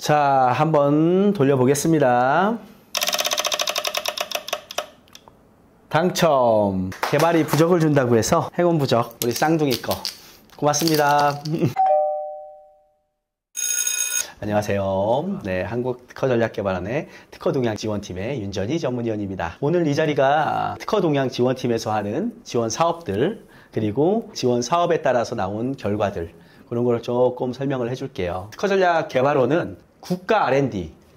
자, 한번 돌려보겠습니다. 당첨. 개발이 부적을 준다고 해서 행운 부적 우리 쌍둥이 거 고맙습니다. 안녕하세요. 네, 한국특허전략개발원의 특허동향지원팀의 윤전희 전문위원입니다. 오늘 이 자리가 특허동향지원팀에서 하는 지원 사업들, 그리고 지원 사업에 따라서 나온 결과들, 그런 걸 조금 설명을 해줄게요. 특허전략개발원은 국가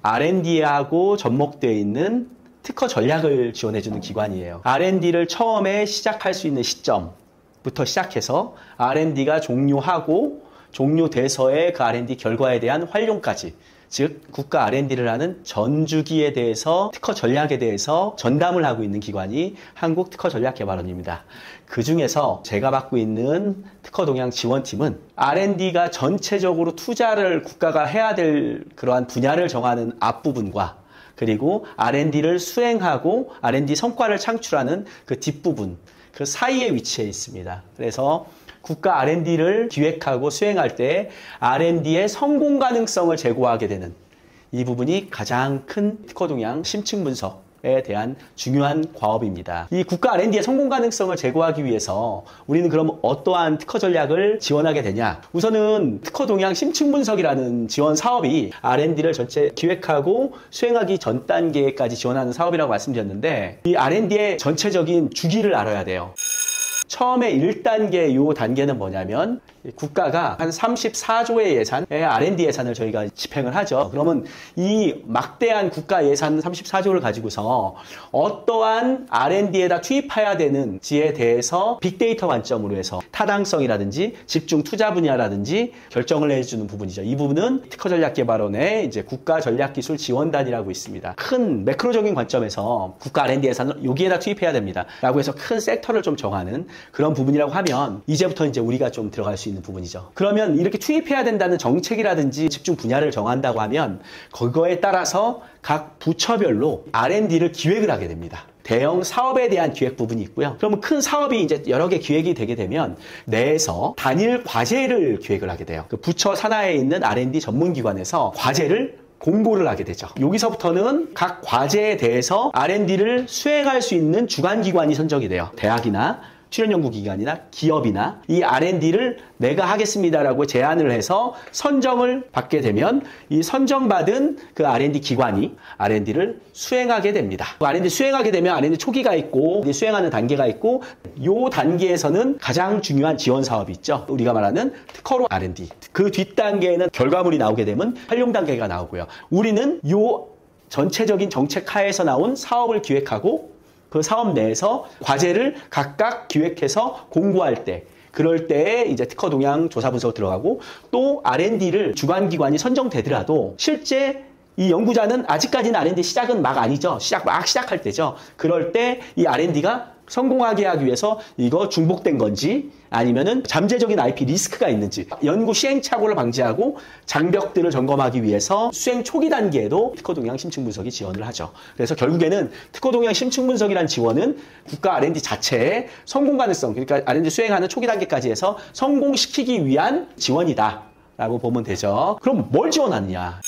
R&D하고 접목되어 있는 특허 전략을 지원해주는 기관이에요. R&D를 처음에 시작할 수 있는 시점부터 시작해서 R&D가 종료돼서의 그 R&D 결과에 대한 활용까지, 즉 국가 R&D를 하는 전주기에 대해서 특허 전략에 대해서 전담을 하고 있는 기관이 한국특허전략개발원입니다. 그 중에서 제가 맡고 있는 특허동향지원팀은 R&D가 전체적으로 투자를 국가가 해야 될 그러한 분야를 정하는 앞부분과, 그리고 R&D를 수행하고 R&D 성과를 창출하는 그 뒷부분, 그 사이에 위치해 있습니다. 그래서 국가 R&D를 기획하고 수행할 때 R&D의 성공 가능성을 제고하게 되는 이 부분이 가장 큰 특허동향 심층 분석에 대한 중요한 과업입니다. 이 국가 R&D의 성공 가능성을 제고하기 위해서 우리는 그럼 어떠한 특허 전략을 지원하게 되냐? 우선은 특허동향 심층 분석이라는 지원 사업이 R&D를 전체 기획하고 수행하기 전 단계까지 지원하는 사업이라고 말씀드렸는데, 이 R&D의 전체적인 주기를 알아야 돼요. 처음에 1단계 요 단계는 뭐냐면, 국가가 한 34조의 예산의 R&D 예산을 저희가 집행을 하죠. 그러면 이 막대한 국가 예산 34조를 가지고서 어떠한 R&D에다 투입해야 되는지에 대해서 빅데이터 관점으로 해서 타당성이라든지 집중 투자 분야라든지 결정을 해주는 부분이죠. 이 부분은 특허전략개발원의 이제 국가전략기술지원단이라고 있습니다. 큰 매크로적인 관점에서 국가 R&D 예산을 여기에다 투입해야 됩니다 라고 해서 큰 섹터를 좀 정하는 그런 부분이라고 하면, 이제부터 이제 우리가 좀 들어갈 수 있는 부분이죠. 그러면 이렇게 투입해야 된다는 정책이라든지 집중 분야를 정한다고 하면 그거에 따라서 각 부처별로 R&D를 기획을 하게 됩니다. 대형 사업에 대한 기획 부분이 있고요. 그러면 큰 사업이 이제 여러 개 기획이 되게 되면 내에서 단일 과제를 기획을 하게 돼요. 그 부처 산하에 있는 R&D 전문기관에서 과제를 공고를 하게 되죠. 여기서부터는 각 과제에 대해서 R&D를 수행할 수 있는 주관기관이 선정이 돼요. 대학이나 출연연구기관이나 기업이나 이 R&D를 내가 하겠습니다라고 제안을 해서 선정을 받게 되면 이 선정받은 그 R&D 기관이 R&D를 수행하게 됩니다. R&D 수행하게 되면 R&D 초기가 있고 수행하는 단계가 있고, 요 단계에서는 가장 중요한 지원 사업이 있죠. 우리가 말하는 특허로 R&D. 그 뒷단계에는 결과물이 나오게 되면 활용 단계가 나오고요. 우리는 요 전체적인 정책 하에서 나온 사업을 기획하고 그 사업 내에서 과제를 각각 기획해서 공고할 때, 그럴 때에 이제 특허 동향 조사 분석 들어가고, 또 R&D를 주관기관이 선정되더라도 실제 이 연구자는 아직까지는 R&D 시작은 막 아니죠. 시작할 때죠. 그럴 때 이 R&D가 성공하게 하기 위해서 이거 중복된 건지 아니면은 잠재적인 IP 리스크가 있는지, 연구 시행착오를 방지하고 장벽들을 점검하기 위해서 수행 초기 단계에도 특허동향 심층 분석이 지원을 하죠. 그래서 결국에는 특허동향 심층 분석이라는 지원은 국가 R&D 자체의 성공 가능성, 그러니까 R&D 수행하는 초기 단계까지 해서 성공시키기 위한 지원이다라고 보면 되죠. 그럼 뭘 지원하느냐?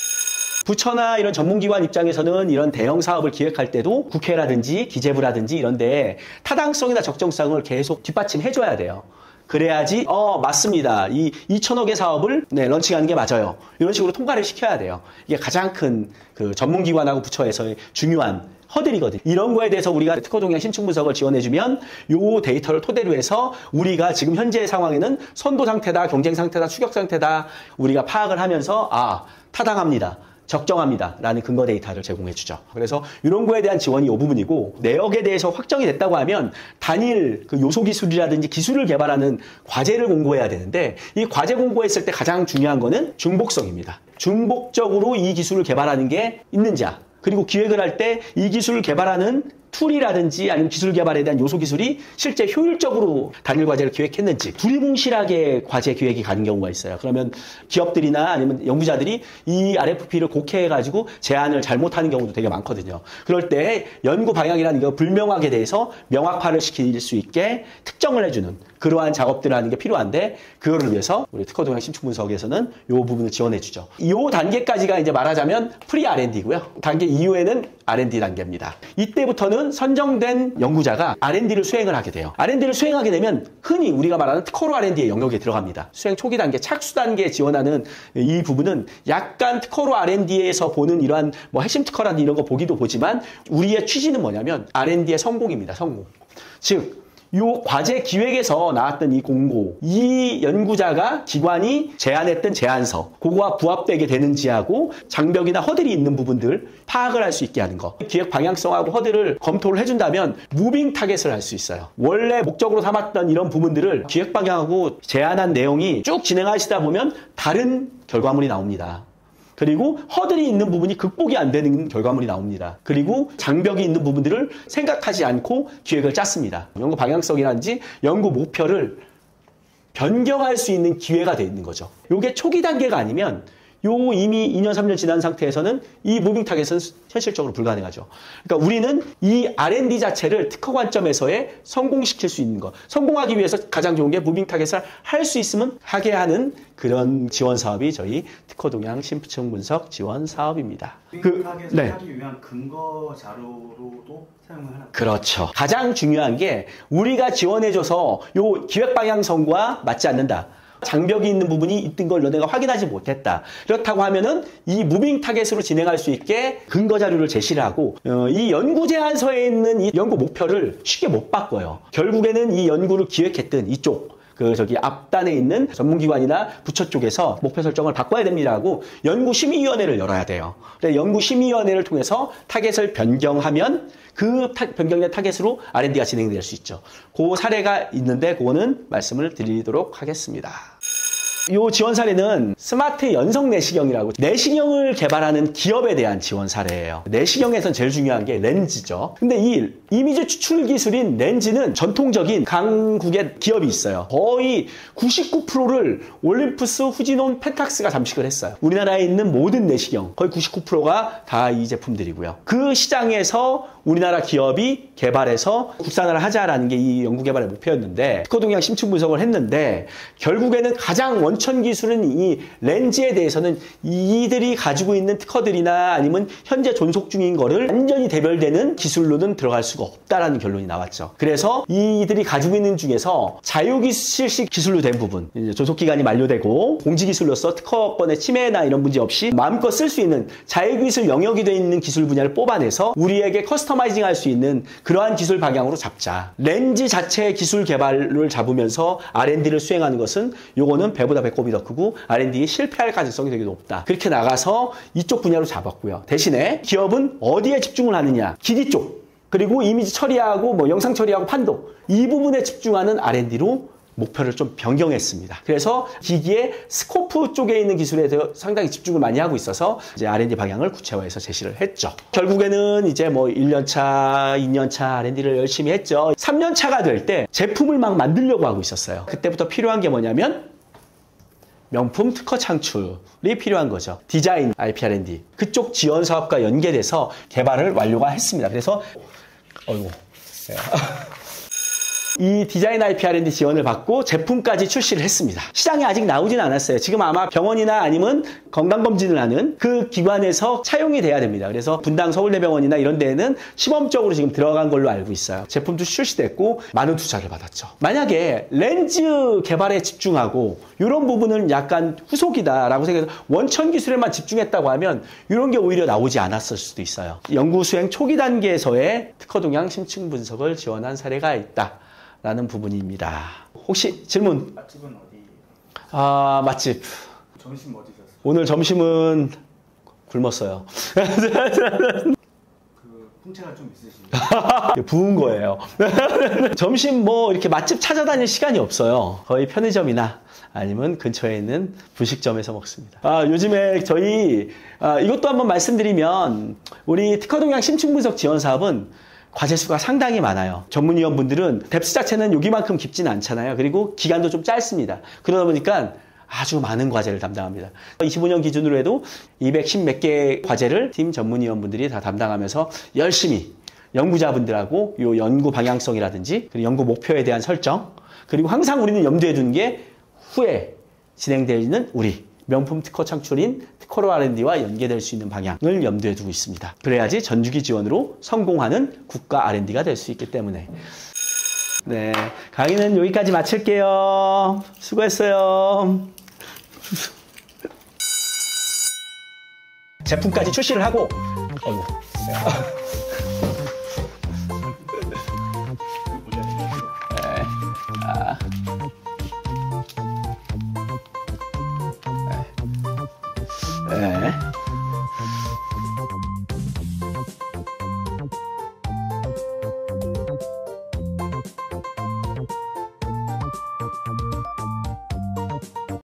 부처나 이런 전문기관 입장에서는 이런 대형 사업을 기획할 때도 국회라든지 기재부라든지 이런데 타당성이나 적정성을 계속 뒷받침해줘야 돼요. 그래야지 맞습니다. 이 2천억의 사업을 런칭하는 게 맞아요. 이런 식으로 통과를 시켜야 돼요. 이게 가장 큰 그 전문기관하고 부처에서의 중요한 허들이거든요. 이런 거에 대해서 우리가 특허동향 심층 분석을 지원해주면 요 데이터를 토대로 해서 우리가 지금 현재 상황에는 선도 상태다, 경쟁 상태다, 추격 상태다, 우리가 파악을 하면서 타당합니다, 적정합니다 라는 근거 데이터를 제공해 주죠. 그래서 이런 거에 대한 지원이 이 부분이고, 내역에 대해서 확정이 됐다고 하면 단일 그 요소 기술이라든지 기술을 개발하는 과제를 공고해야 되는데, 이 과제 공고했을 때 가장 중요한 거는 중복성입니다. 중복적으로 이 기술을 개발하는 게 있는지, 그리고 기획을 할 때 이 기술을 개발하는 툴이라든지 아니면 기술 개발에 대한 요소 기술이 실제 효율적으로 단일 과제를 기획했는지, 두리뭉실하게 과제 기획이 가는 경우가 있어요. 그러면 기업들이나 아니면 연구자들이 이 RFP를 곡해해가지고 제안을 잘못하는 경우도 되게 많거든요. 그럴 때 연구 방향이라는 게 불명확에 대해서 명확화를 시킬 수 있게 특정을 해주는 그러한 작업들을 하는 게 필요한데 그거를 위해서 우리 특허 동향 심층 분석에서는 이 부분을 지원해 주죠. 이 단계까지가 이제 말하자면 프리 R&D고요. 단계 이후에는 R&D 단계입니다. 이때부터는 선정된 연구자가 R&D를 수행을 하게 돼요. R&D를 수행하게 되면 흔히 우리가 말하는 특허로 R&D의 영역에 들어갑니다. 수행 초기 단계, 착수 단계에 지원하는 이 부분은 약간 특허로 R&D에서 보는 이러한 뭐 핵심 특허라든지 이런 거 보기도 보지만 우리의 취지는 뭐냐면 R&D의 성공입니다. 성공. 즉 요 과제 기획에서 나왔던 이 공고, 이 연구자가 기관이 제안했던 제안서, 그거와 부합되게 되는지하고 장벽이나 허들이 있는 부분들 파악을 할 수 있게 하는 거. 기획 방향성하고 허들을 검토를 해준다면 무빙 타겟을 할 수 있어요. 원래 목적으로 삼았던 이런 부분들을 기획 방향하고 제안한 내용이 쭉 진행하시다 보면 다른 결과물이 나옵니다. 그리고 허들이 있는 부분이 극복이 안 되는 결과물이 나옵니다. 그리고 장벽이 있는 부분들을 생각하지 않고 기획을 짰습니다. 연구 방향성이라든지 연구 목표를 변경할 수 있는 기회가 돼 있는 거죠. 이게 초기 단계가 아니면 이미 2년, 3년 지난 상태에서는 이 무빙 타겟은 현실적으로 불가능하죠. 그러니까 우리는 이 R&D 자체를 특허 관점에서의 성공시킬 수 있는 것. 성공하기 위해서 가장 좋은 게 무빙 타겟을 할 수 있으면 하게 하는 그런 지원 사업이 저희 특허 동향 심층 분석 지원 사업입니다. 무빙 타겟을 하기 위한 근거 자료로도 사용을 하나요? 그렇죠. 가장 중요한 게 우리가 지원해줘서 요 기획 방향성과 맞지 않는다. 장벽이 있는 부분이 있던 걸 너네가 확인하지 못했다. 그렇다고 하면은 이 무빙 타겟으로 진행할 수 있게 근거 자료를 제시를 하고 이 연구 제안서에 있는 이 연구 목표를 쉽게 못 바꿔요. 결국에는 이 연구를 기획했던 이쪽 저기 앞단에 있는 전문기관이나 부처 쪽에서 목표 설정을 바꿔야 됩니다라고 연구심의위원회를 열어야 돼요. 그래서 연구심의위원회를 통해서 타겟을 변경하면 그 변경된 타겟으로 R&D가 진행될 수 있죠. 그 사례가 있는데 그거는 말씀을 드리도록 하겠습니다. 이 지원 사례는 스마트 연성 내시경이라고 내시경을 개발하는 기업에 대한 지원 사례예요. 내시경에선 제일 중요한 게 렌즈죠. 근데 이 이미지 추출 기술인 렌즈는 전통적인 강국의 기업이 있어요. 거의 99%를 올림푸스, 후지논, 펜탁스가 잠식을 했어요. 우리나라에 있는 모든 내시경 거의 99%가 다 이 제품들이고요. 그 시장에서 우리나라 기업이 개발해서 국산화를 하자라는 게 이 연구개발의 목표였는데 특허 동향 심층 분석을 했는데 결국에는 가장 원천 기술은 이 렌즈에 대해서는 이들이 가지고 있는 특허들이나 아니면 현재 존속 중인 거를 완전히 대별되는 기술로는 들어갈 수가 없다라는 결론이 나왔죠. 그래서 이들이 가지고 있는 중에서 자유실시 기술로 된 부분, 이제 존속기간이 만료되고 공지기술로서 특허권의 침해나 이런 문제 없이 마음껏 쓸 수 있는 자유기술 영역이 되어 있는 기술 분야를 뽑아내서 우리에게 커스터마이징 할 수 있는 그러한 기술 방향으로 잡자. 렌즈 자체의 기술 개발을 잡으면서 R&D를 수행하는 것은 요거는 배보다 배꼽이 더 크고 R&D에 실패할 가능성이 되게 높다. 그렇게 나가서 이쪽 분야로 잡았고요. 대신에 기업은 어디에 집중을 하느냐? 기기 쪽. 그리고 이미지 처리하고 뭐 영상 처리하고 판독. 이 부분에 집중하는 R&D로 목표를 좀 변경했습니다. 그래서 기기의 스코프 쪽에 있는 기술에 대해 상당히 집중을 많이 하고 있어서 이제 R&D 방향을 구체화해서 제시를 했죠. 결국에는 이제 뭐 1년차, 2년차 R&D를 열심히 했죠. 3년차가 될 때 제품을 막 만들려고 하고 있었어요. 그때부터 필요한 게 뭐냐면 명품 특허 창출이 필요한 거죠. 디자인 IP R&D 그쪽 지원 사업과 연계돼서 개발을 완료가 했습니다. 그래서 이 디자인 IP R&D 지원을 받고 제품까지 출시를 했습니다. 시장에 아직 나오진 않았어요. 지금 아마 병원이나 아니면 건강검진을 하는 그 기관에서 차용이 돼야 됩니다. 그래서 분당 서울대병원이나 이런 데에는 시범적으로 지금 들어간 걸로 알고 있어요. 제품도 출시됐고 많은 투자를 받았죠. 만약에 렌즈 개발에 집중하고 이런 부분은 약간 후속이다라고 생각해서 원천 기술에만 집중했다고 하면 이런 게 오히려 나오지 않았을 수도 있어요. 연구 수행 초기 단계에서의 특허 동향 심층 분석을 지원한 사례가 있다. 라는 부분입니다. 혹시 질문? 맛집은 어디? 맛집. 점심 어디 셨어요? 오늘 점심은 굶었어요. 풍채가 좀 있으신가요? 부은 거예요. 점심 뭐 이렇게 맛집 찾아다닐 시간이 없어요. 거의 편의점이나 아니면 근처에 있는 분식점에서 먹습니다. 요즘에 저희 이것도 한번 말씀드리면 우리 특허 동향 심층 분석 지원 사업은 과제 수가 상당히 많아요. 전문위원분들은 뎁스 자체는 여기만큼 깊지는 않잖아요. 그리고 기간도 좀 짧습니다. 그러다 보니까 아주 많은 과제를 담당합니다. 25년 기준으로 해도 210 몇 개의 과제를 팀 전문위원분들이 다 담당하면서 열심히 연구자분들하고 요 연구 방향성이라든지 그리고 연구 목표에 대한 설정, 그리고 항상 우리는 염두에 두는 게 후에 진행되는 우리 명품 특허 창출인 특허로 R&D와 연계될 수 있는 방향을 염두에 두고 있습니다. 그래야지 전주기 지원으로 성공하는 국가 R&D가 될 수 있기 때문에. 네, 강의는 여기까지 마칠게요. 수고했어요. 제품까지 출시를 하고